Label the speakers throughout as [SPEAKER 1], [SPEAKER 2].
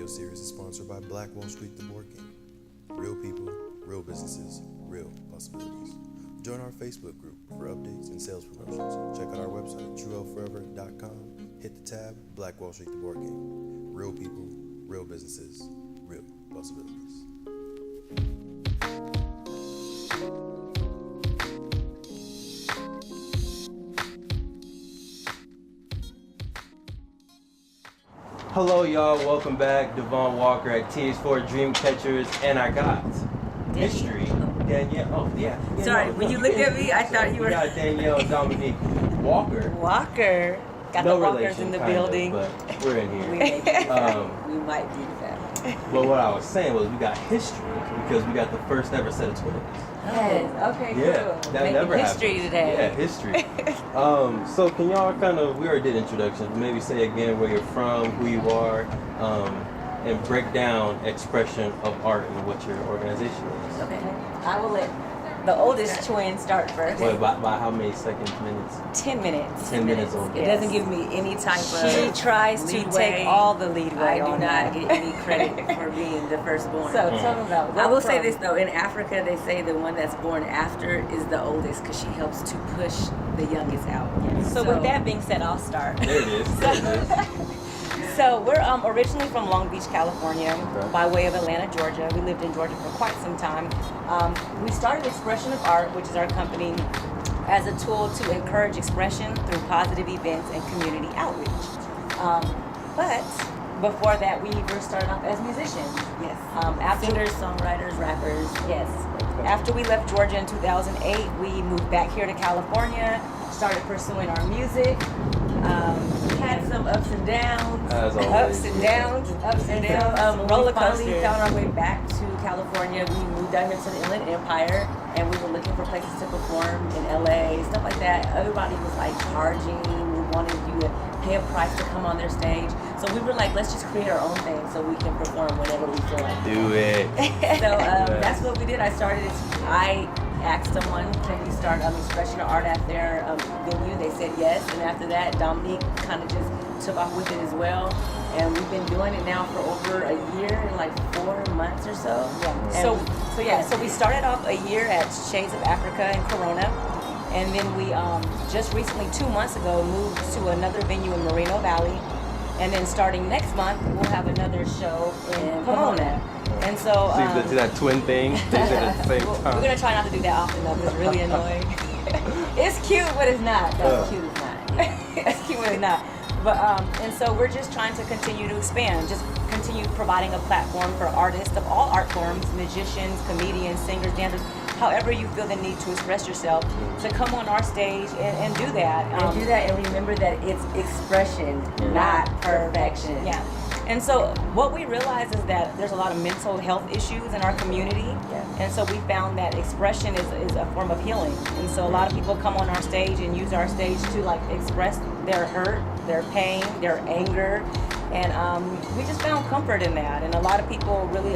[SPEAKER 1] video series is sponsored by Black Wall Street, the Board Game. Real people, real businesses, real possibilities. Join our Facebook group for updates and sales promotions. Check out our website, trueforever.com. Hit the tab, Black Wall Street, the Board Game. Real people, real businesses, real possibilities.
[SPEAKER 2] Hello y'all, welcome back. Devon Walker at TH4 DreamCatchers, and I got Mystery Danielle. Oh yeah.
[SPEAKER 3] Sorry, when you looked at me, I thought you were.
[SPEAKER 2] We got Danielle Dominique Walker.
[SPEAKER 3] Walker. Got
[SPEAKER 2] No
[SPEAKER 3] the Walkers
[SPEAKER 2] relation,
[SPEAKER 3] in the
[SPEAKER 2] kind
[SPEAKER 3] building.
[SPEAKER 2] of, but we're in here.
[SPEAKER 3] We may be
[SPEAKER 2] Um,
[SPEAKER 3] we might be that.
[SPEAKER 2] But what I was saying was we got history because we got the first ever set of twins.
[SPEAKER 3] Yes. Okay.
[SPEAKER 2] Yeah,
[SPEAKER 3] cool.
[SPEAKER 2] that
[SPEAKER 3] Making
[SPEAKER 2] never
[SPEAKER 3] history
[SPEAKER 2] happened.
[SPEAKER 3] today.
[SPEAKER 2] Yeah, history. So can y'all kind of, we already did introductions, maybe say again where you're from, who you are, and break down Xpression of Art and what your organization is.
[SPEAKER 3] Okay. I will let the oldest twin start first.
[SPEAKER 2] Wait, by how many seconds, minutes?
[SPEAKER 3] 10 minutes.
[SPEAKER 2] 10 minutes old.
[SPEAKER 3] It doesn't give me any type of.
[SPEAKER 4] She tries to
[SPEAKER 3] leadway.
[SPEAKER 4] take all the leadway.
[SPEAKER 3] I do
[SPEAKER 4] on
[SPEAKER 3] not
[SPEAKER 4] that.
[SPEAKER 3] get any credit for being the firstborn.
[SPEAKER 4] So tell them about.
[SPEAKER 3] I will say this though, in Africa they say the one that's born after is the oldest because she helps to push the youngest out.
[SPEAKER 4] So with that being said, I'll start.
[SPEAKER 2] There it is. There it is.
[SPEAKER 4] So we're originally from Long Beach, California,
[SPEAKER 2] Okay.
[SPEAKER 4] by way of Atlanta, Georgia. We lived in Georgia for quite some time. We started Xpression of Art, which is our company, as a tool to encourage expression through positive events and community outreach. But before that, we were started off as musicians.
[SPEAKER 3] Yes.
[SPEAKER 4] After
[SPEAKER 3] Singers, songwriters, rappers.
[SPEAKER 4] Yes. After we left Georgia in 2008, we moved back here to California, started pursuing our music.
[SPEAKER 3] Had some ups and downs.
[SPEAKER 2] As always.
[SPEAKER 4] Ups and downs, ups and downs,
[SPEAKER 3] When
[SPEAKER 4] roller
[SPEAKER 3] we finally
[SPEAKER 4] coasters.
[SPEAKER 3] found our way back to California. We moved out here to the Inland Empire, and we were looking for places to perform in LA, stuff like that. Everybody was like charging. We wanted you to pay a price to come on their stage. So we were like, let's just create our own thing so we can perform whenever we feel like.
[SPEAKER 2] Do it.
[SPEAKER 3] So that's what we did. I asked someone, can we start Xpression of Art at their venue? They said yes, and after that, Dominique kind of just took off with it as well. And we've been doing it now for over a year and like 4 months or so.
[SPEAKER 4] Yeah. So we started off a year at Shades of Africa in Corona, and then we just recently 2 months ago moved to another venue in Moreno Valley, and then starting next month we'll have another show in Pomona. And so
[SPEAKER 2] So you do that twin thing at the same
[SPEAKER 4] we're
[SPEAKER 2] time.
[SPEAKER 4] gonna try not to do that often though, 'cause it's really annoying. It's cute, but it's not.
[SPEAKER 3] That's cute as not.
[SPEAKER 4] It's cute, but it's not. But and so we're just trying to continue to expand, just continue providing a platform for artists of all art forms, musicians, comedians, singers, dancers, however you feel the need to express yourself, to come on our stage and do that.
[SPEAKER 3] And do that, and remember that it's expression, not perfection.
[SPEAKER 4] Yeah. And so what we realize is that there's a lot of mental health issues in our community.
[SPEAKER 3] Yeah.
[SPEAKER 4] And so we found that expression is a form of healing. And so a lot of people come on our stage and use our stage to like express their hurt, their pain, their anger. And we just found comfort in that. And a lot of people really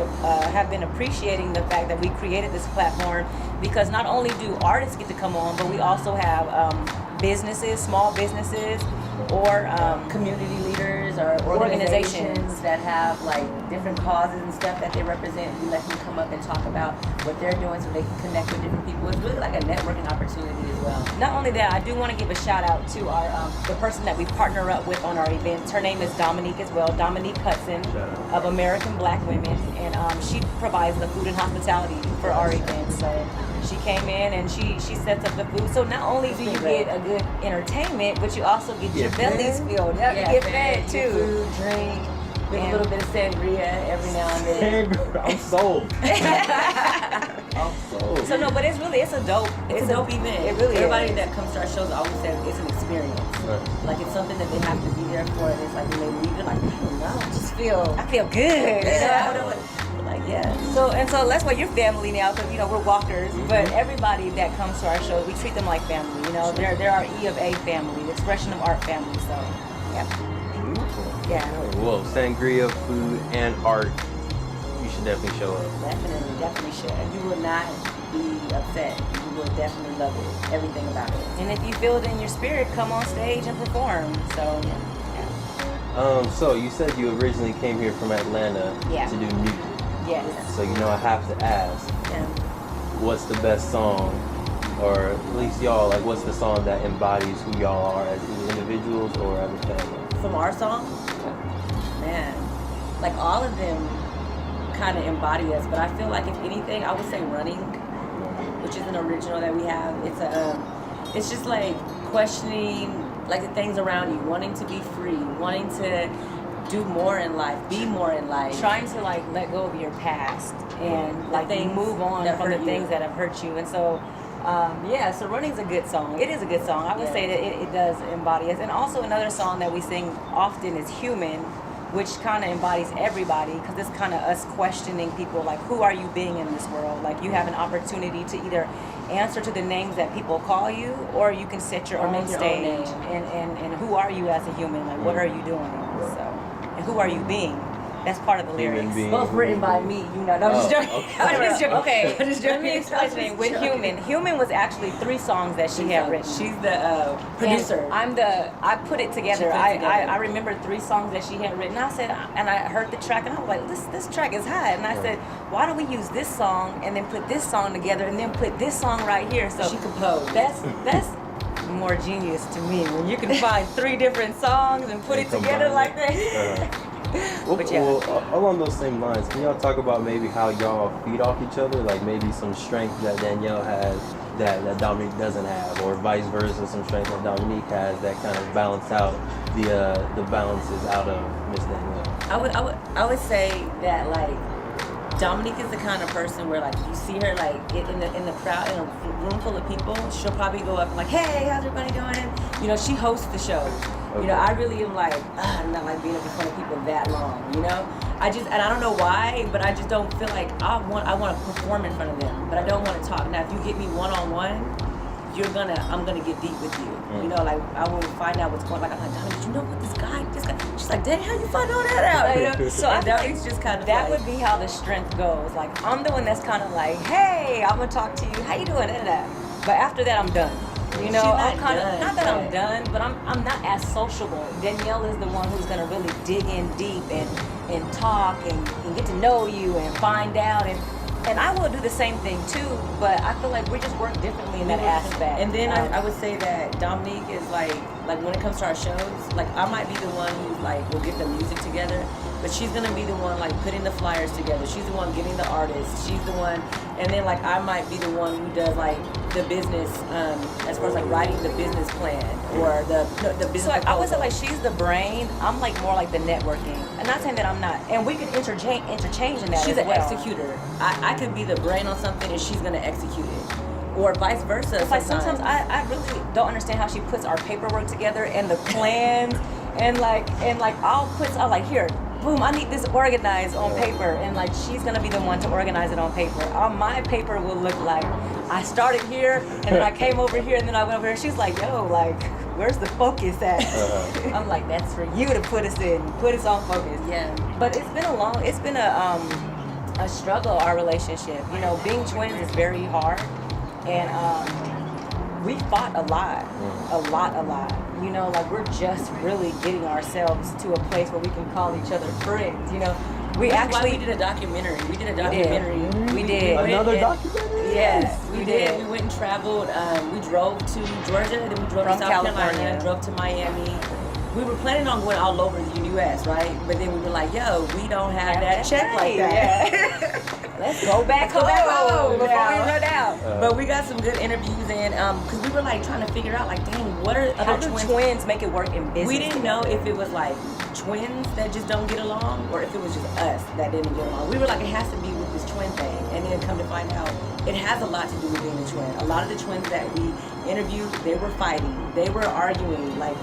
[SPEAKER 4] have been appreciating the fact that we created this platform, because not only do artists get to come on, but we also have businesses, small businesses, or
[SPEAKER 3] Community leaders or organizations that have like different causes and stuff that they represent. We let them come up and talk about what they're doing so they can connect with different people. It's really like a networking opportunity as well.
[SPEAKER 4] Not only that, I do want to give a shout out to our the person that we partner up with on our events. Her name is Dominique as well, Dominique Hudson of American Black Women, and she provides the food and hospitality for our events. So she came in and she sets up the food. So not only do you get a good entertainment, but you also get your bellies filled. Yep, you get fed too.
[SPEAKER 3] Food, drink, with a little bit of sangria every now and then.
[SPEAKER 2] I'm sold. I'm sold.
[SPEAKER 4] So no, but it's a dope.
[SPEAKER 3] It's a dope event.
[SPEAKER 4] It really
[SPEAKER 3] Everybody
[SPEAKER 4] is.
[SPEAKER 3] that comes to our shows always says it's an experience.
[SPEAKER 2] Right.
[SPEAKER 3] Like it's something that they have to be there for. And it's like when they leave, they're like, I don't know, I just
[SPEAKER 4] I feel good.
[SPEAKER 3] yeah. Like yeah.
[SPEAKER 4] So that's why you're family now, because we're walkers. But everybody that comes to our show, we treat them like family. They're our E of A family, the Xpression of Art family. So yeah.
[SPEAKER 2] Beautiful.
[SPEAKER 4] Yeah.
[SPEAKER 2] Whoa, sangria, food, and art. You should definitely show up.
[SPEAKER 3] Definitely should. You will not be upset. You will definitely love it. Everything about it.
[SPEAKER 4] And if you feel it in your spirit, come on stage and perform. So yeah.
[SPEAKER 2] So you said you originally came here from Atlanta
[SPEAKER 4] Yeah.
[SPEAKER 2] to do music.
[SPEAKER 4] Yes.
[SPEAKER 2] So you know I have to ask,
[SPEAKER 3] Yeah.
[SPEAKER 2] what's the best song, or at least y'all, like what's the song that embodies who y'all are as either individuals or as a family?
[SPEAKER 3] From our song, man, like all of them kind of embody us. But I feel like if anything, I would say "Running," which is an original that we have. It's just like questioning like the things around you, wanting to be free, wanting to do more in life, be more in life.
[SPEAKER 4] Trying to like let go of your past and like
[SPEAKER 3] things
[SPEAKER 4] move on
[SPEAKER 3] that
[SPEAKER 4] from the
[SPEAKER 3] hurt
[SPEAKER 4] things
[SPEAKER 3] you.
[SPEAKER 4] that have hurt you. And so, so Running's a good song. It is a good song. I would
[SPEAKER 3] Yeah.
[SPEAKER 4] say that it does embody us. And also another song that we sing often is Human, which kind of embodies everybody because it's kind of us questioning people like, who are you being in this world? Like you have an opportunity to either answer to the names that people call you, or you can set your
[SPEAKER 3] Or
[SPEAKER 4] own
[SPEAKER 3] make your own
[SPEAKER 4] stage.
[SPEAKER 3] name.
[SPEAKER 4] And who are you as a human? Like what are you doing? So, and who are you being? That's part of the lyrics.
[SPEAKER 2] Human being.
[SPEAKER 3] Both written by me, you know. No, I'm just joking.
[SPEAKER 2] okay.
[SPEAKER 3] I'm just joking.
[SPEAKER 4] Okay,
[SPEAKER 3] I'm just
[SPEAKER 4] let
[SPEAKER 3] joking.
[SPEAKER 4] me explain with Human. Human was actually 3 songs that she had written.
[SPEAKER 3] She's the producer.
[SPEAKER 4] And I put it together.
[SPEAKER 3] She put it together.
[SPEAKER 4] I remember 3 songs that she had written. I said, and I heard the track and I was like, this track is hot. And I said, why don't we use this song and then put this song together and then put this song right here? So
[SPEAKER 3] she composed.
[SPEAKER 4] that's more genius to me when you can find 3 different songs and put it together like that.
[SPEAKER 2] Well,
[SPEAKER 4] But yeah.
[SPEAKER 2] well, along those same lines, can y'all talk about maybe how y'all feed off each other? Like maybe some strength that Danielle has that Dominique doesn't have, or vice versa, some strength that Dominique has that kind of balance out the balances out of Miss Danielle.
[SPEAKER 3] I would say that like Dominique is the kind of person where like you see her like in the crowd in a room full of people, she'll probably go up and like, hey, how's everybody doing? You know, she hosts the show. You know, I really am like, I'm not like being up in front of people that long. You know, and I don't know why, but I just don't feel like I want to perform in front of them, but I don't want to talk. Now, if you get me one-on-one, I'm gonna get deep with you. You know, like I will find out what's going on. Like I'm like, Dominique, you know what this guy? She's like, Dang, how you find all that out? You know?
[SPEAKER 4] So I
[SPEAKER 3] And
[SPEAKER 4] think
[SPEAKER 3] it's just kind of
[SPEAKER 4] that
[SPEAKER 3] like,
[SPEAKER 4] would be how the strength goes. Like I'm the one that's kind of like, hey, I'm gonna talk to you. How you doing? But after that, I'm done. You know,
[SPEAKER 3] She's
[SPEAKER 4] I'm
[SPEAKER 3] not
[SPEAKER 4] kind of
[SPEAKER 3] done,
[SPEAKER 4] not that I'm
[SPEAKER 3] but-
[SPEAKER 4] done, but I'm not as sociable. Danielle is the one who's gonna really dig in deep and talk and get to know you and find out and I will do the same thing too. But I feel like we just work differently in that aspect.
[SPEAKER 3] And then I would say that Dominique is like when it comes to our shows, like I might be the one who like will get the music together, but she's gonna be the one like putting the flyers together. She's the one getting the artists. She's the one, and then like I might be the one who does like the business, as far as like writing the business plan or the business.
[SPEAKER 4] So like, I would say
[SPEAKER 3] proposal.
[SPEAKER 4] like she's the brain. I'm like more like the networking. I'm not saying that I'm not, and we can interchange in that.
[SPEAKER 3] She's
[SPEAKER 4] as
[SPEAKER 3] an
[SPEAKER 4] well.
[SPEAKER 3] executor. I could be the brain on something and she's gonna execute it, or vice versa.
[SPEAKER 4] It's like sometimes I really don't understand how she puts our paperwork together and the plans and like I'll like here, boom, I need this organized on paper, and like she's gonna be the one to organize it on paper. My paper will look like I started here and then I came over here and then I went over here. She's like, yo, like where's the focus at? I'm like, that's for you to put us on focus.
[SPEAKER 3] Yeah.
[SPEAKER 4] But it's been a struggle, our relationship. You know, being twins is very hard, and we fought a lot. You know, like we're just really getting ourselves to a place where we can call each other friends. You know, we did
[SPEAKER 3] a documentary. We did.
[SPEAKER 2] Another documentary?
[SPEAKER 4] Yes,
[SPEAKER 3] we did. We went and traveled. We drove to Georgia, then we drove
[SPEAKER 4] From
[SPEAKER 3] to South
[SPEAKER 4] California.
[SPEAKER 3] Carolina, drove to Miami. We were planning on going all over the U.S., right? But then we were like, yo, we don't have that check like that.
[SPEAKER 4] Yeah. Let's go back home before we run out.
[SPEAKER 3] But we got some good interviews in, because we were like trying to figure out, like, dang, what are
[SPEAKER 4] How
[SPEAKER 3] other
[SPEAKER 4] do
[SPEAKER 3] twins?
[SPEAKER 4] twins make it work in business?
[SPEAKER 3] We didn't know if it was like twins that just don't get along, or if it was just us that didn't get along. We were like, it has to be with this twin thing, and then come to find out, it has a lot to do with being a twin. A lot of the twins that we interviewed, they were fighting, they were arguing, like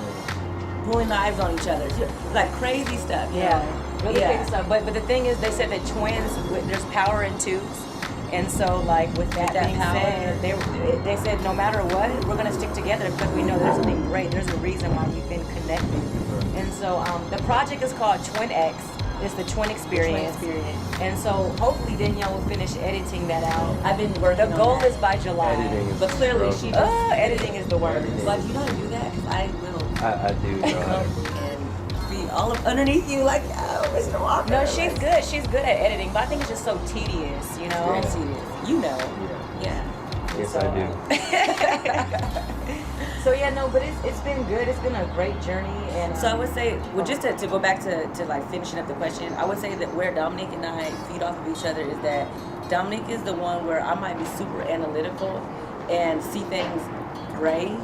[SPEAKER 3] pulling knives on each other, like crazy stuff. You know?
[SPEAKER 4] Really crazy stuff. But the thing is, they said that twins, there's power in twos. And so, like, with that being
[SPEAKER 3] power.
[SPEAKER 4] said, they said no matter what, we're going to stick together because we know there's something great. There's a reason why we've been connected. And so, the project is called Twin X. It's the Twin Experience. And so, hopefully, Danielle will finish editing that out.
[SPEAKER 3] I've been working
[SPEAKER 4] The
[SPEAKER 3] on
[SPEAKER 4] goal
[SPEAKER 3] that.
[SPEAKER 4] is by July.
[SPEAKER 2] Editing is
[SPEAKER 3] But clearly,
[SPEAKER 2] rough.
[SPEAKER 3] she just
[SPEAKER 4] Editing is the word.
[SPEAKER 3] like, you know how to do that? Because I will
[SPEAKER 2] I do know how
[SPEAKER 3] come
[SPEAKER 2] to.
[SPEAKER 3] and be all up underneath you, like, oh, Mr. Walker.
[SPEAKER 4] No, she's good. She's good at editing, but I think it's just so tedious, you know.
[SPEAKER 3] Very tedious. You know.
[SPEAKER 2] Yeah.
[SPEAKER 3] Yeah.
[SPEAKER 2] Yes,
[SPEAKER 4] So,
[SPEAKER 2] I do.
[SPEAKER 4] So yeah, no, but it's been good. It's been a great journey, and
[SPEAKER 3] So I would say, well, just to go back to like finishing up the question, I would say that where Dominique and I feed off of each other is that Dominique is the one where I might be super analytical and see things gray.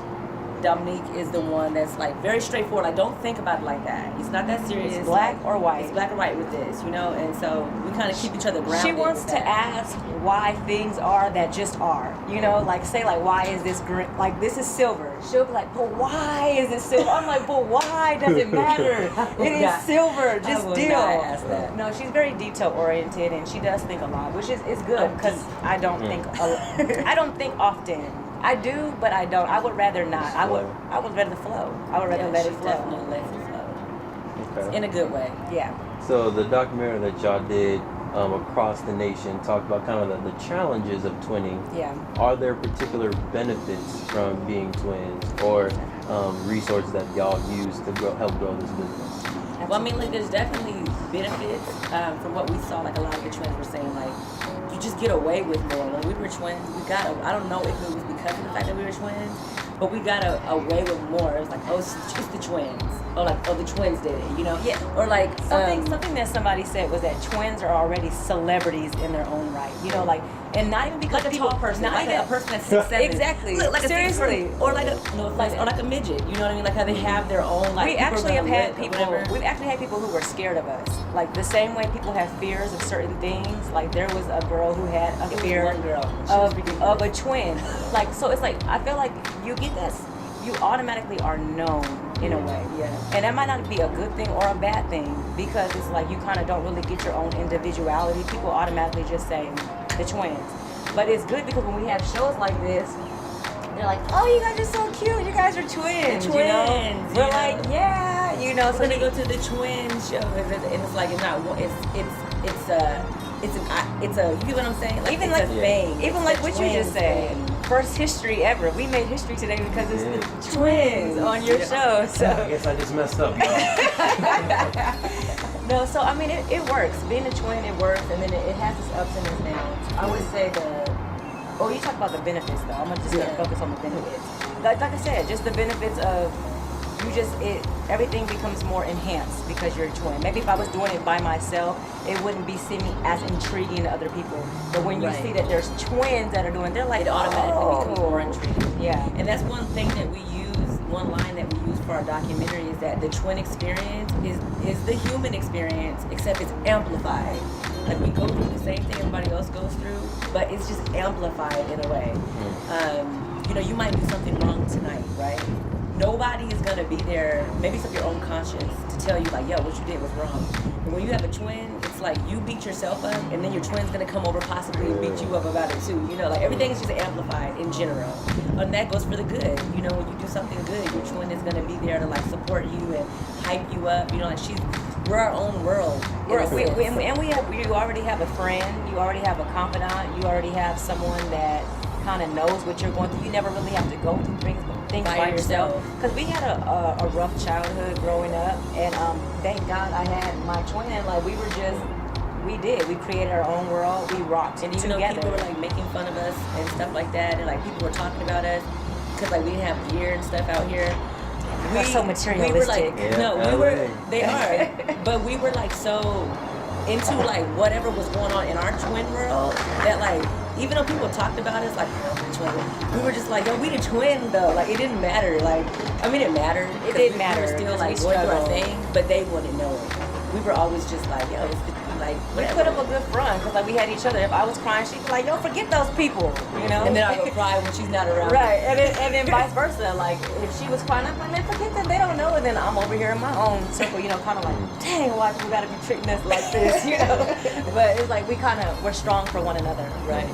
[SPEAKER 3] Dominique is the one that's like very straightforward. Like, don't think about it like that. It's not that serious.
[SPEAKER 4] It's black
[SPEAKER 3] Like,
[SPEAKER 4] or white.
[SPEAKER 3] It's black or white with this, you know. And so we kind of keep each other grounded.
[SPEAKER 4] she wants
[SPEAKER 3] with
[SPEAKER 4] to
[SPEAKER 3] that.
[SPEAKER 4] ask why things are that just are. You know, like say like why is this green? Like this is silver. She'll be like, but why is it silver? I'm like, but why does it matter? It is
[SPEAKER 3] not-
[SPEAKER 4] silver. Just
[SPEAKER 3] I would
[SPEAKER 4] deal.
[SPEAKER 3] not ask that.
[SPEAKER 4] No, she's very detail oriented, and she does think a lot, which is good
[SPEAKER 3] I'm
[SPEAKER 4] because
[SPEAKER 3] deep.
[SPEAKER 4] I don't think I don't think often. I do, but I don't. I would rather not. I would rather flow. I would rather
[SPEAKER 3] Yeah,
[SPEAKER 4] let
[SPEAKER 3] she
[SPEAKER 4] it flow.
[SPEAKER 3] definitely lets it flow.
[SPEAKER 2] Okay.
[SPEAKER 3] In a good way.
[SPEAKER 4] Yeah.
[SPEAKER 2] So the documentary that y'all did across the nation talked about kind of the challenges of twinning.
[SPEAKER 4] Yeah.
[SPEAKER 2] Are there particular benefits from being twins or resources that y'all use to help grow this business?
[SPEAKER 3] Well, I mean, like, there's definitely benefits from what we saw. Like, a lot of the twins were saying, like, you just get away with more. When we were twins, I don't know if it was because of the fact that we were twins, but we got away with more. It was like, oh, it's just the twins. Or like, oh, the twins did it, you know?
[SPEAKER 4] Yeah.
[SPEAKER 3] Or like,
[SPEAKER 4] Something that somebody said was that twins are already celebrities in their own right. You know, like, and not even because
[SPEAKER 3] like a
[SPEAKER 4] people,
[SPEAKER 3] tall person,
[SPEAKER 4] not
[SPEAKER 3] like
[SPEAKER 4] even
[SPEAKER 3] a person that's 6'7".
[SPEAKER 4] Exactly.
[SPEAKER 3] Look, like a
[SPEAKER 4] Seriously.
[SPEAKER 3] 6'4", or like a or like a midget. You know what I mean? Like how they have their own. Like
[SPEAKER 4] we
[SPEAKER 3] people
[SPEAKER 4] actually have
[SPEAKER 3] gonna
[SPEAKER 4] had
[SPEAKER 3] whip or
[SPEAKER 4] people.
[SPEAKER 3] whatever.
[SPEAKER 4] We've actually had people who were scared of us. Like the same way people have fears of certain things. Like there was a girl who had a
[SPEAKER 3] It was
[SPEAKER 4] fear
[SPEAKER 3] one girl. She was ridiculous.
[SPEAKER 4] of a twin. Like so, it's like I feel like you get that. You automatically are known in a way.
[SPEAKER 3] Yeah.
[SPEAKER 4] And that might not be a good thing or a bad thing because it's like you kind of don't really get your own individuality. People automatically just say the twins. But it's good because when we have shows like this, they're like, oh, you guys are so cute. You guys are twins.
[SPEAKER 3] The
[SPEAKER 4] You know?
[SPEAKER 3] twins,
[SPEAKER 4] We're
[SPEAKER 3] you
[SPEAKER 4] like,
[SPEAKER 3] know?
[SPEAKER 4] yeah. You know,
[SPEAKER 3] We're gonna go to the twin show, and it's like it's not. It's a. You get what I'm saying? Like,
[SPEAKER 4] even
[SPEAKER 3] it's
[SPEAKER 4] like
[SPEAKER 3] a thing.
[SPEAKER 4] even
[SPEAKER 3] It's
[SPEAKER 4] like
[SPEAKER 3] a
[SPEAKER 4] what you just
[SPEAKER 3] twins
[SPEAKER 4] said.
[SPEAKER 3] thing.
[SPEAKER 4] First history ever. We made history today because it's
[SPEAKER 2] Yeah.
[SPEAKER 4] the twins on your show.
[SPEAKER 2] I
[SPEAKER 4] So
[SPEAKER 2] guess I just messed up.
[SPEAKER 4] no, so I mean it works. Being a twin, it works, and then it has its ups and its downs. I would say you talk about the benefits though. I'm just gonna focus on the benefits. Like I said, just the benefits of everything becomes more enhanced because you're a twin. Maybe if I was doing it by myself, it wouldn't be seeming as intriguing to other people. But when you
[SPEAKER 3] Right.
[SPEAKER 4] see that there's twins that are doing, they're like,
[SPEAKER 3] It automatically becomes more
[SPEAKER 4] oh.
[SPEAKER 3] intriguing.
[SPEAKER 4] Yeah.
[SPEAKER 3] And that's one thing that we use, one line that we use for our documentary is that the twin experience is the human experience, except it's amplified. Like we go through the same thing everybody else goes through, but it's just amplified in a way. You might do something wrong tonight, right? Nobody is gonna be there, maybe it's of your own conscience, to tell you like, yo, what you did was wrong. And when you have a twin, it's like you beat yourself up, and then your twin's gonna come over possibly and beat you up about it too. You know, like everything is just amplified in general. And that goes for the good. You know, when you do something good, your twin is gonna be there to like support you and hype you up. You know, like we're our own world.
[SPEAKER 4] You already have a friend, you already have a confidant, you already have someone that kind of knows what you're going through. You never really have to go through things by yourself. Because we had a rough childhood growing up, and thank God I had my twin. Like we created our own world. We rocked
[SPEAKER 3] And even
[SPEAKER 4] together.
[SPEAKER 3] though people were like making fun of us and stuff like that, and like people were talking about us because like we didn't have gear and stuff out here.
[SPEAKER 4] We're so materialistic.
[SPEAKER 3] We were like,
[SPEAKER 2] Yeah,
[SPEAKER 3] no, we
[SPEAKER 2] LA.
[SPEAKER 3] were. They are, but we were like so into like whatever was going on in our twin world that like even though people talked about us like twin, we were just like, yo, we the twin though. Like it didn't matter. Like I mean, it mattered.
[SPEAKER 4] It did matter,
[SPEAKER 3] We were still like
[SPEAKER 4] because
[SPEAKER 3] going
[SPEAKER 4] we
[SPEAKER 3] through our
[SPEAKER 4] struggled.
[SPEAKER 3] thing, but they wouldn't know it. We were always just like, yo, it's like
[SPEAKER 4] We
[SPEAKER 3] whatever.
[SPEAKER 4] put up a good front because like we had each other. If I was crying, she'd be like, "Yo, forget those people," you know.
[SPEAKER 3] And then I would cry when she's not around.
[SPEAKER 4] Right, and then vice versa. Like if she was crying, I'm like, "Man, forget that. They don't know." And then I'm over here in my own circle, you know, kind of like, "Dang, why we gotta be treating us like this?" You know. But it's like we're strong for one another.
[SPEAKER 3] Right.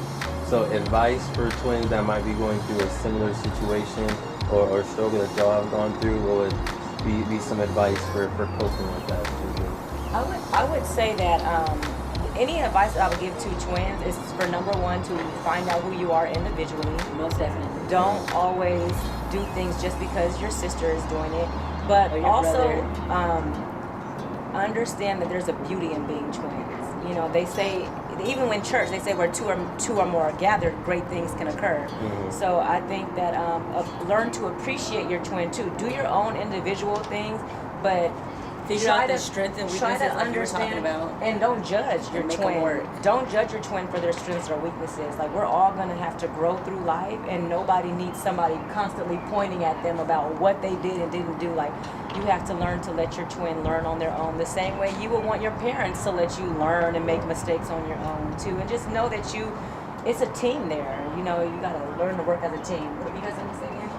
[SPEAKER 2] So advice for twins that might be going through a similar situation or struggle that y'all have gone through, what would be some advice for coping with that?
[SPEAKER 4] I would say that any advice that I would give to twins is for number one to find out who you are individually.
[SPEAKER 3] Most definitely.
[SPEAKER 4] Don't always do things just because your sister is doing it, but
[SPEAKER 3] Or your
[SPEAKER 4] also
[SPEAKER 3] brother.
[SPEAKER 4] understand that there's a beauty in being twins. You know, they say, even when church, they say where two or more are gathered, great things can occur. So I think that learn to appreciate your twin too. Do your own individual things, but
[SPEAKER 3] figure out the strengths and weaknesses
[SPEAKER 4] try to
[SPEAKER 3] like you were
[SPEAKER 4] understand
[SPEAKER 3] talking about.
[SPEAKER 4] and don't judge your
[SPEAKER 3] Make 'em
[SPEAKER 4] twin.
[SPEAKER 3] work.
[SPEAKER 4] Don't judge your twin for their strengths or weaknesses. Like, we're all gonna have to grow through life, and nobody needs somebody constantly pointing at them about what they did and didn't do. Like, you have to learn to let your twin learn on their own, the same way you would want your parents to let you learn and make mistakes on your own too. And just know that it's a team there. You know, you gotta learn to work as a team. What you guys want to say again?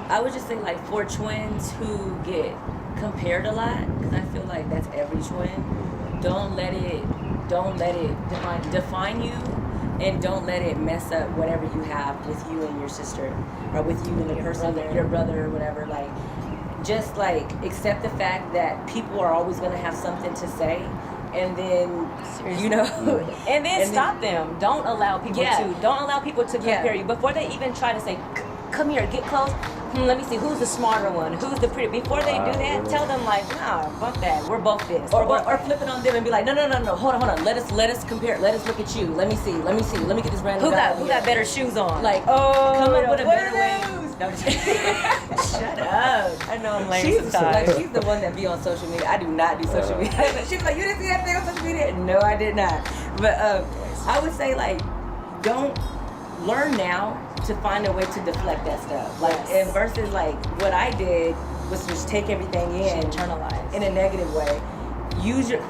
[SPEAKER 3] I would just say, like, for twins who get compared a lot, because I feel like that's every twin. Don't let it define you, and don't let it mess up whatever you have with you and your sister, or with you and the person, your brother or whatever. Like, just like accept the fact that people are always going to have something to say, and then you know,
[SPEAKER 4] and then stop them. Don't allow people to compare you before they even try to say, "Come here, get close." Let me see, who's the smarter one? Who's the pretty? Before they do that, tell them like, nah, fuck that. We're both this.
[SPEAKER 3] Or flip it on them and be like, no. Hold on. Let us compare. Let us look at you. Let me see. Let me get this random guy.
[SPEAKER 4] Who got better shoes on?
[SPEAKER 3] Like, come up with a better way. No,
[SPEAKER 4] shut up. I know I'm lame
[SPEAKER 3] She's
[SPEAKER 4] sometimes.
[SPEAKER 3] the one that be on social media. I do not do social media. She's like, you didn't see that thing on social media? No, I did not. But I would say, like, don't learn now to find a way to deflect that stuff. Like, and versus like what I did was just take everything in,
[SPEAKER 4] internalize
[SPEAKER 3] in a negative way.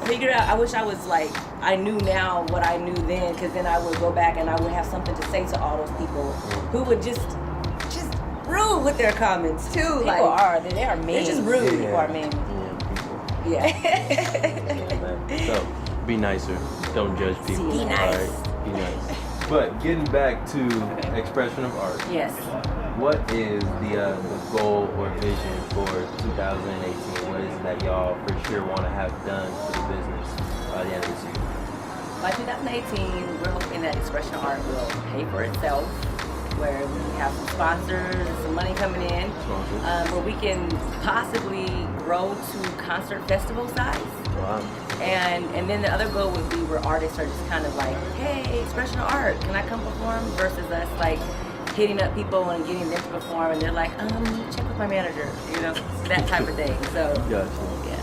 [SPEAKER 3] Figure out. I wish I was like, I knew now what I knew then, because then I would go back and I would have something to say to all those people who would just rude with their comments too.
[SPEAKER 4] People
[SPEAKER 3] like,
[SPEAKER 4] they are mean.
[SPEAKER 3] They're just rude.
[SPEAKER 4] People are mean.
[SPEAKER 3] Yeah.
[SPEAKER 2] So be nicer. Don't judge people.
[SPEAKER 3] Be nice.
[SPEAKER 2] All right? Be nice. But getting back to Xpression of Art.
[SPEAKER 3] Yes.
[SPEAKER 2] What is the goal or vision for 2018? What is it that y'all for sure want to have done for the business by the end of this year?
[SPEAKER 3] By 2018, we're hoping that Xpression of Art will pay for itself, where we have some sponsors and some money coming in, where we can possibly grow to concert festival size.
[SPEAKER 2] Wow.
[SPEAKER 3] And then the other goal would be where artists are just kind of like, hey, Xpression of Art, can I come perform? Versus us like hitting up people and getting them to perform, and they're like, check with my manager, you know, that type of thing. So,
[SPEAKER 2] Gotcha.
[SPEAKER 3] yeah.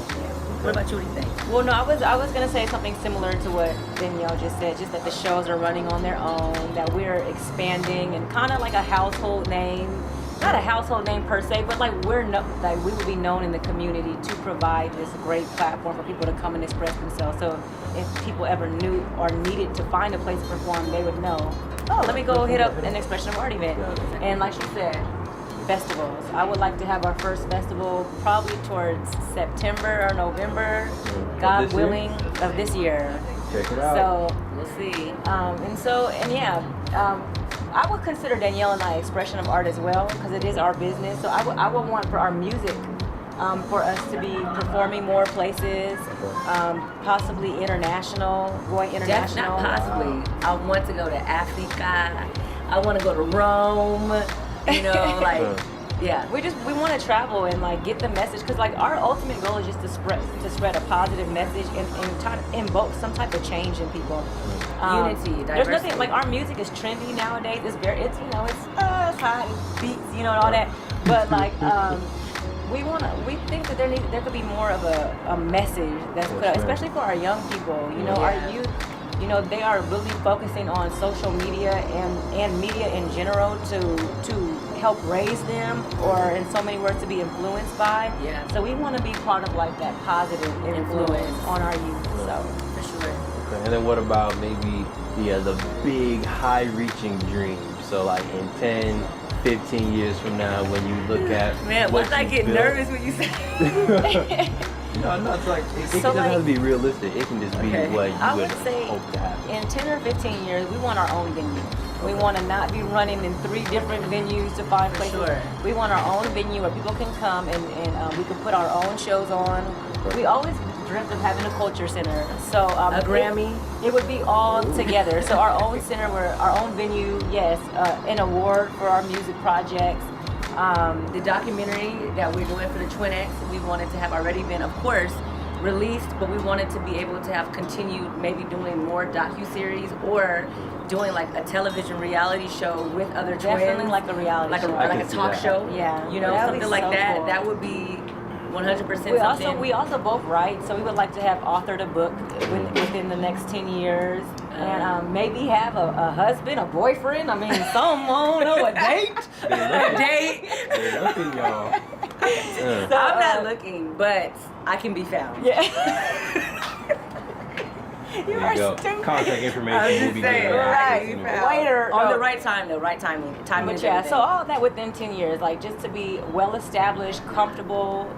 [SPEAKER 3] What about you? What do you think?
[SPEAKER 4] Well, no, I was gonna say something similar to what Danielle just said. Just that the shows are running on their own, that we're expanding, and kind of like a household name. Not a household name per se, but like we will be known in the community to provide this great platform for people to come and express themselves. So if people ever knew or needed to find a place to perform, they would know, oh, let me go hit up an Xpression of Art event. And like she said, festivals. I would like to have our first festival probably towards September or November, God willing, of this year.
[SPEAKER 2] Check it out.
[SPEAKER 4] So
[SPEAKER 3] We'll see.
[SPEAKER 4] I would consider Danielle and I Xpression of Art as well, because it is our business. So I would want for our music, for us to be performing more places, possibly going international.
[SPEAKER 3] Not possibly. I want to go to Africa. I want to go to Rome. You know, like, yeah.
[SPEAKER 4] We want to travel and like get the message, because like our ultimate goal is just to spread a positive message and try to invoke some type of change in people.
[SPEAKER 3] Unity, diversity.
[SPEAKER 4] There's nothing like, our music is trendy nowadays. It's hot, it beats, and all that. But like we think that there could be more of a message that's put out, especially for our young people. Our youth. They are really focusing on social media and media in general to help raise them, or in so many words, to be influenced by.
[SPEAKER 3] Yeah.
[SPEAKER 4] So we want to be part of like that positive influence on our youth. So
[SPEAKER 3] For sure.
[SPEAKER 2] Okay. And then what about maybe the big high-reaching dreams? So like in 10, 15 years from now, when you look at
[SPEAKER 3] Once I get nervous when you say
[SPEAKER 2] No, it's like it doesn't have to be realistic. It can just be what you
[SPEAKER 4] I
[SPEAKER 2] would
[SPEAKER 4] would say
[SPEAKER 2] hope to happen.
[SPEAKER 4] in 10 or 15 years, we want our own venue. We want to not be running in 3 different venues to find places.
[SPEAKER 3] Sure.
[SPEAKER 4] We want our own venue where people can come and we can put our own shows on. We always dreamt of having a culture center. So
[SPEAKER 3] a Grammy.
[SPEAKER 4] It would be all together. So our own center, our own venue, yes, an award for our music projects.
[SPEAKER 3] The documentary that we're doing for the Twin X, we wanted to have already been, of course, released, but we wanted to be able to have continued maybe doing more docuseries or doing like a television reality show with other twins.
[SPEAKER 4] Definitely like a reality
[SPEAKER 3] like
[SPEAKER 4] show.
[SPEAKER 3] like a talk show.
[SPEAKER 4] Yeah.
[SPEAKER 3] You know,
[SPEAKER 4] That'd be
[SPEAKER 3] something like
[SPEAKER 4] so
[SPEAKER 3] that.
[SPEAKER 4] cool.
[SPEAKER 3] That would be 100%
[SPEAKER 4] We
[SPEAKER 3] something.
[SPEAKER 4] also both write, so we would like to have authored a book within the next 10 years, and maybe have a husband, a boyfriend. I mean, someone, a date.
[SPEAKER 3] A date.
[SPEAKER 2] They're looking, y'all.
[SPEAKER 3] So, I'm not looking, but I can be found.
[SPEAKER 4] Yeah.
[SPEAKER 2] There you go. Contact information
[SPEAKER 3] I'm
[SPEAKER 2] will
[SPEAKER 3] just
[SPEAKER 2] be
[SPEAKER 3] saying,
[SPEAKER 2] given.
[SPEAKER 3] right.
[SPEAKER 4] Waiter.
[SPEAKER 3] On the right time, though. Right timing. Timing
[SPEAKER 4] But
[SPEAKER 3] is
[SPEAKER 4] yeah,
[SPEAKER 3] everything.
[SPEAKER 4] so all of that within 10 years, like just to be well established, comfortable,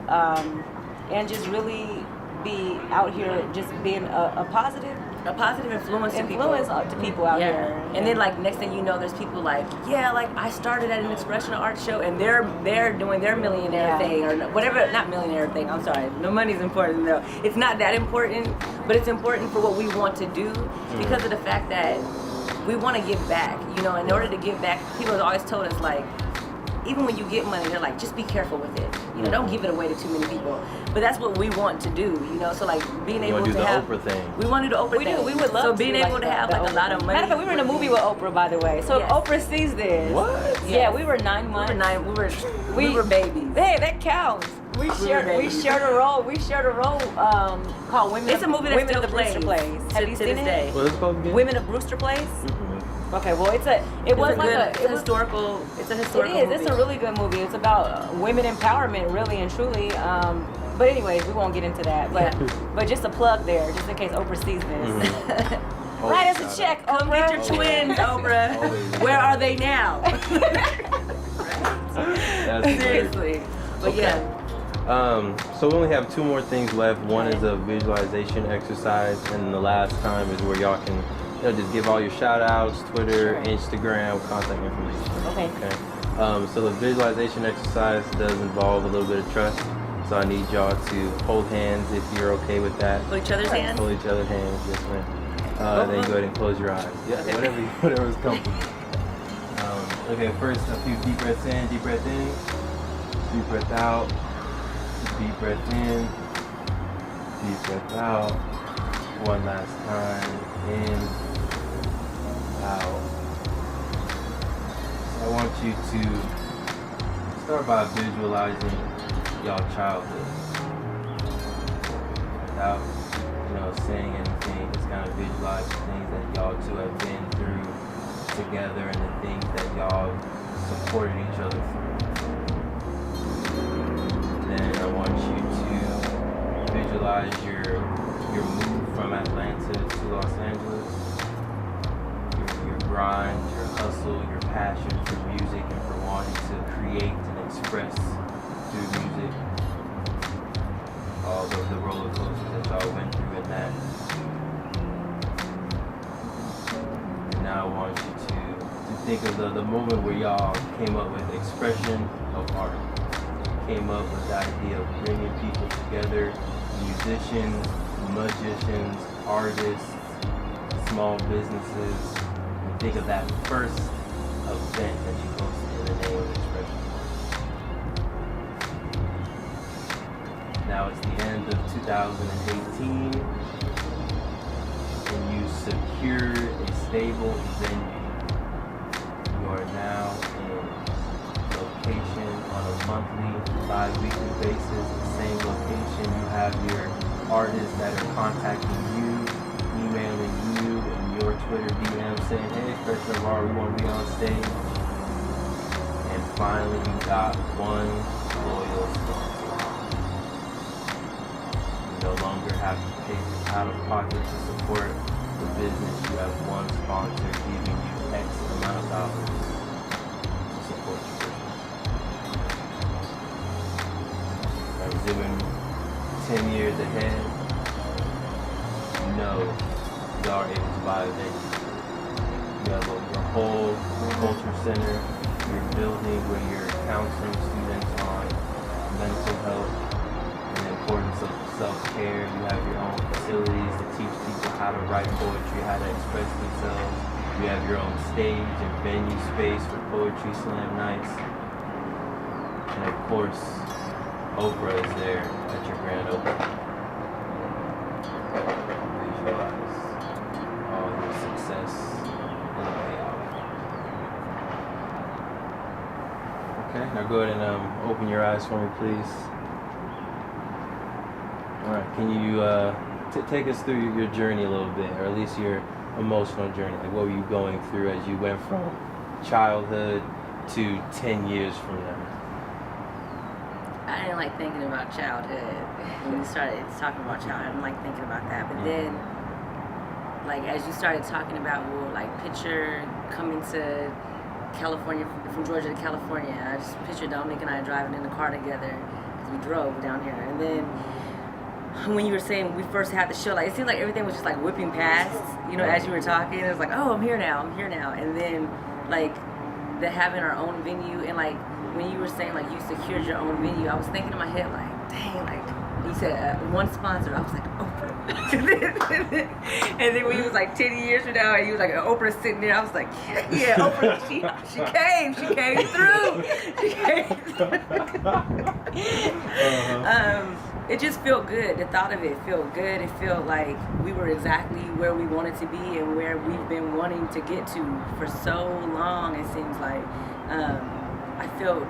[SPEAKER 4] and just really be out here just being a positive
[SPEAKER 3] influence to people.
[SPEAKER 4] to people out here.
[SPEAKER 3] And then like next thing you know, there's people like, yeah, like I started at an Xpression of Art show and they're doing their millionaire thing or whatever, not millionaire thing, I'm sorry. No money's important though. It's not that important, but it's important for what we want to do because of the fact that we want to give back. You know, in order to give back, people have always told us like, even when you get money, they're like, just be careful with it. You know, don't give it away to too many people. But that's what we want to do, you know. So like being able to have
[SPEAKER 2] the Oprah thing.
[SPEAKER 3] We want to do the Oprah thing.
[SPEAKER 4] We would love
[SPEAKER 3] so
[SPEAKER 4] to
[SPEAKER 3] being
[SPEAKER 4] do,
[SPEAKER 3] able to have like a lot of money.
[SPEAKER 4] Matter of fact, we were in a movie with Oprah, by the way. So
[SPEAKER 3] Yes.
[SPEAKER 4] if Oprah sees this.
[SPEAKER 2] What?
[SPEAKER 4] Yeah, we were 9 months.
[SPEAKER 3] We were babies.
[SPEAKER 4] Hey, that counts. We shared a role. We shared a role called Women.
[SPEAKER 3] It's a movie that
[SPEAKER 4] Women
[SPEAKER 3] still
[SPEAKER 4] of Brewster
[SPEAKER 3] plays
[SPEAKER 4] Plays.
[SPEAKER 3] to
[SPEAKER 4] Have you
[SPEAKER 3] this
[SPEAKER 4] seen
[SPEAKER 3] day.
[SPEAKER 4] it?
[SPEAKER 2] What is it called again?
[SPEAKER 4] Women of Brewster Plays.
[SPEAKER 2] Mm-hmm.
[SPEAKER 4] Okay, well, it was a
[SPEAKER 3] historical. It's a
[SPEAKER 4] It
[SPEAKER 3] historical.
[SPEAKER 4] is.
[SPEAKER 3] Movie.
[SPEAKER 4] It's a really good movie. It's about women empowerment, really and truly. But anyways, we won't get into that. But just a plug there, just in case Oprah sees this. Write us a check,
[SPEAKER 3] Come
[SPEAKER 4] Oprah.
[SPEAKER 3] get your twins, Oprah.
[SPEAKER 2] Always.
[SPEAKER 3] Where are they now?
[SPEAKER 2] That's
[SPEAKER 3] Seriously. But
[SPEAKER 2] Okay. So we only have 2 more things left. One is a visualization exercise, and the last time is where y'all can just give all your shout outs, Twitter, Instagram, contact information.
[SPEAKER 4] Okay.
[SPEAKER 2] So the visualization exercise does involve a little bit of trust. So I need y'all to hold hands if you're okay with that.
[SPEAKER 3] hold each other's hands.
[SPEAKER 2] Hold each other's hands, yes ma'am. Then go ahead and close your eyes. Yeah, whatever's comfortable. Okay, first a few deep breaths in, deep breath in, deep breath out, deep breath in, deep breath out. One last time, in, out. So I want you to start by visualizing y'all childhood without, saying anything. Just kind of visualize the things that y'all two have been through together and the things that y'all supported each other through. Then I want you to visualize your move from Atlanta to Los Angeles. Your grind, your hustle, your passion for music and for wanting to create and express through music. All of the roller coasters that y'all went through in that. And now I want you to think of the moment where y'all came up with Xpression of Art. Came up with the idea of bringing people together, musicians, magicians, artists, small businesses, and think of that first event that you hosted in the name of Xpression. Now it's the end of 2018, and you secured a stable venue. You are now in location on a monthly, bi-weekly basis, the same location. You have your artists that are contacting you, emailing you, and your Twitter DM saying, hey, Xpression of Art, we want to be on stage. And finally, you got one loyal sponsor. You no longer have to pay out of pocket to support the business. You have one sponsor giving you X amount of dollars to support your business. Now, zooming 10 years ahead, you know y'all are able to buy a venue. You have your whole culture center, your building where you're counseling students on mental health and the importance of self-care. You have your own facilities to teach people how to write poetry, how to express themselves. You have your own stage and venue space for poetry slam nights. And of course, Oprah is there at your grand opening. And Now go ahead and open your eyes for me, please. All right. Can you take us through your journey a little bit, or at least your emotional journey? Like, what were you going through as you went from childhood to 10 years from now?
[SPEAKER 3] I didn't like thinking about childhood. When you started talking about childhood, I didn't like thinking about that. But then, like, as you started talking about, well, like, picture coming to California, from Georgia to California, I just pictured Dominic and I driving in the car together because we drove down here. And then when you were saying we first had the show, like, it seemed like everything was just like whipping past, you know, as you were talking. It was like, oh, I'm here now. And then, like, the having our own venue, and like when you were saying like you secured your own venue, I was thinking in my head like, dang, like you said one sponsor, I was like, Oprah. And then when he was like 10 years from now, and he was like, Oprah sitting there, I was like, yeah, Oprah, she came through. It just felt good. The thought of it felt good. It felt like we were exactly where we wanted to be and where we've been wanting to get to for so long. It seems like I felt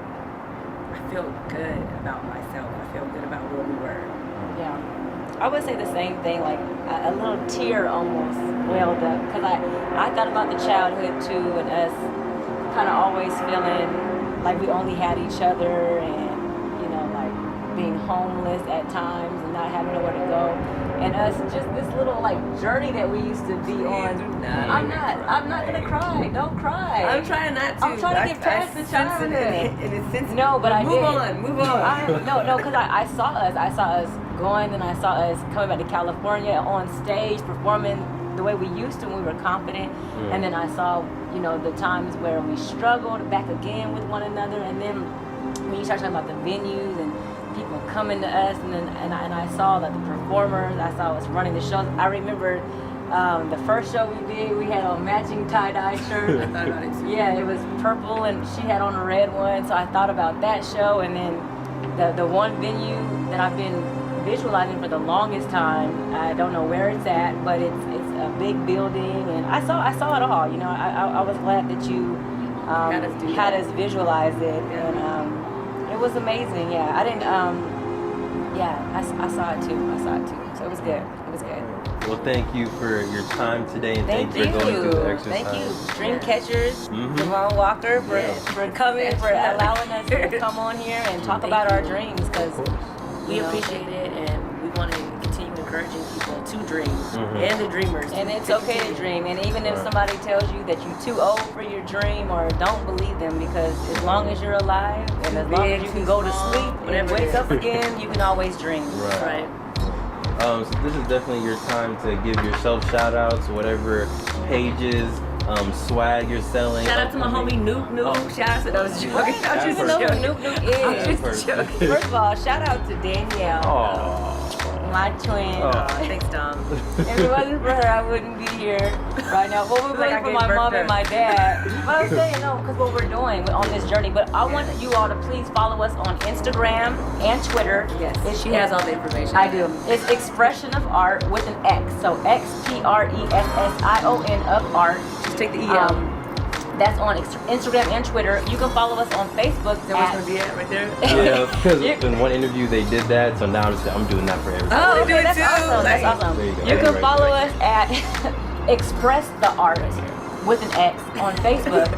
[SPEAKER 3] good about myself. I felt good about where we were.
[SPEAKER 4] Yeah, I would say the same thing. Like a little tear almost welled up because I thought about the childhood too, and us kind of always feeling like we only had each other, and you know, like being homeless at times and not having nowhere to go, and us just this little like journey that we used to be on. I'm not gonna cry. Don't cry.
[SPEAKER 3] I'm trying not to.
[SPEAKER 4] I'm trying to get past the childhood.
[SPEAKER 3] And it's sensitive.
[SPEAKER 4] No, but I did.
[SPEAKER 3] Move on.
[SPEAKER 4] No, because I saw us going, and I saw us coming back to California on stage performing the way we used to when we were confident. And then I saw, you know, the times where we struggled back again with one another. And then when you start talking about the venues and people coming to us, and I saw that the performers, I saw us running the shows. I remember the first show we did, we had on matching tie-dye shirts.
[SPEAKER 3] I thought about it too.
[SPEAKER 4] Yeah, it was purple and she had on a red one, so I thought about that show. And then the one venue that I've been visualizing for the longest time, I don't know where it's at, but it's a big building, and I saw it all. You know, I was glad that you had us visualize it, and it was amazing. Yeah, I didn't. I saw it too. So it was good.
[SPEAKER 2] Well, thank you for your time today, and thank you for going through the exercise.
[SPEAKER 4] Thank you, DreamCatchers, Devon Walker, for coming, for allowing us to come on here and talk about our dreams, because
[SPEAKER 3] we appreciate it, and we want to continue encouraging people to dream, and the dreamers.
[SPEAKER 4] And it's okay to dream, and even if somebody tells you that you're too old for your dream, or don't believe them, because as long as you're alive, and as long as you can go to sleep and wake up again, you can always dream.
[SPEAKER 3] Right.
[SPEAKER 2] So this is definitely your time to give yourself shout outs, whatever pages, swag you're selling.
[SPEAKER 3] Shout out to my homie Nuke. Shout out to those joking.
[SPEAKER 4] I don't even know who Nuke is. First of all, shout out to Danielle. My twin.
[SPEAKER 3] Thanks, Dom.
[SPEAKER 4] If it wasn't for her, I wouldn't be here right now. Well, we're going for my mom and my dad. But I'm saying, no, because what we're doing on this journey. But I want you all to please follow us on Instagram and Twitter.
[SPEAKER 3] Yes, she has all the information.
[SPEAKER 4] I do. It's Xpression of Art with an X. So XPRESSION of Art.
[SPEAKER 3] Just take the E out.
[SPEAKER 4] That's on Instagram and Twitter. You can follow us on Facebook.
[SPEAKER 3] Is that what's going to be at right there?
[SPEAKER 2] Yeah, because in one interview they did that, so now I'm doing that for everybody.
[SPEAKER 4] Oh, okay, that's awesome. That's awesome.
[SPEAKER 2] There you go.
[SPEAKER 4] You can follow us at Express the Art with an X on Facebook.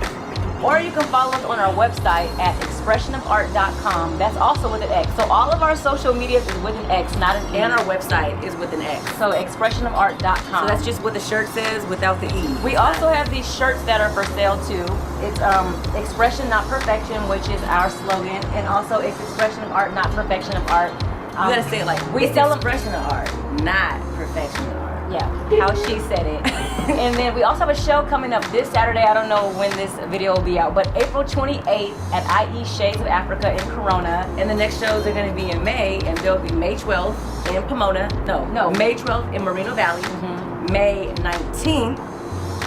[SPEAKER 4] Or you can follow us on our website at expressionofart.com. That's also with an X. So all of our social media is with an X, not an E.
[SPEAKER 3] And our website is with an X.
[SPEAKER 4] So expressionofart.com.
[SPEAKER 3] So that's just what the shirt says without the E.
[SPEAKER 4] We also have these shirts that are for sale too. It's Expression Not Perfection, which is our slogan, and also it's Expression of Art, Not Perfection of Art.
[SPEAKER 3] You gotta say it like
[SPEAKER 4] we sell
[SPEAKER 3] expression of art, not perfection of art.
[SPEAKER 4] Yeah, how she said it. And then we also have a show coming up this Saturday. I don't know when this video will be out, but April 28th at IE Shades of Africa in Corona.
[SPEAKER 3] And the next shows are going to be in May, and they'll be May 12th in Pomona. No, May 12th in Moreno Valley, May 19th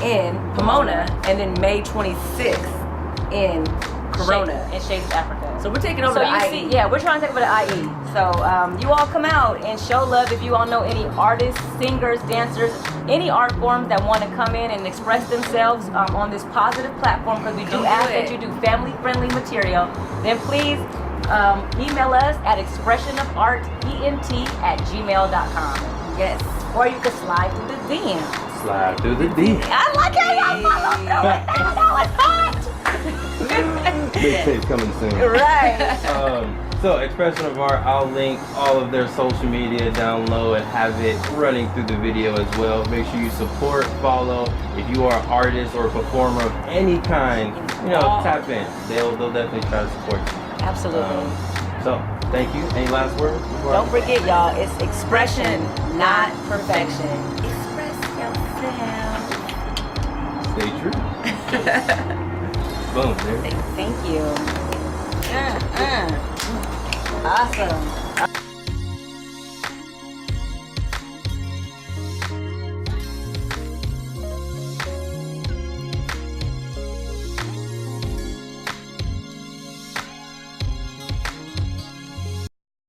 [SPEAKER 3] in Pomona, and then May 26th in Corona.
[SPEAKER 4] In Shades of Africa.
[SPEAKER 3] So we're taking over the IE.
[SPEAKER 4] We're trying to take over the IE. So you all come out and show love. If you all know any artists, singers, dancers, any art forms that want to come in and express themselves on this positive platform, because we do ask that you do family-friendly material, then please email us at expressionofart.ent@gmail.com.
[SPEAKER 3] Yes.
[SPEAKER 4] Or you can slide through the DM.
[SPEAKER 2] Slide through the D.
[SPEAKER 4] I like how y'all follow through it. That was hot.
[SPEAKER 2] Mixtape coming soon.
[SPEAKER 4] Right.
[SPEAKER 2] So Xpression of Art, I'll link all of their social media down low and have it running through the video as well. Make sure you support, follow. If you are an artist or a performer of any kind, tap in. They'll definitely try to support you.
[SPEAKER 4] Absolutely.
[SPEAKER 2] So thank you. Any last words?
[SPEAKER 4] Don't forget, y'all, it's expression, not perfection.
[SPEAKER 3] Express yourself.
[SPEAKER 2] Stay true. Boom. There.
[SPEAKER 4] Thank you. Awesome.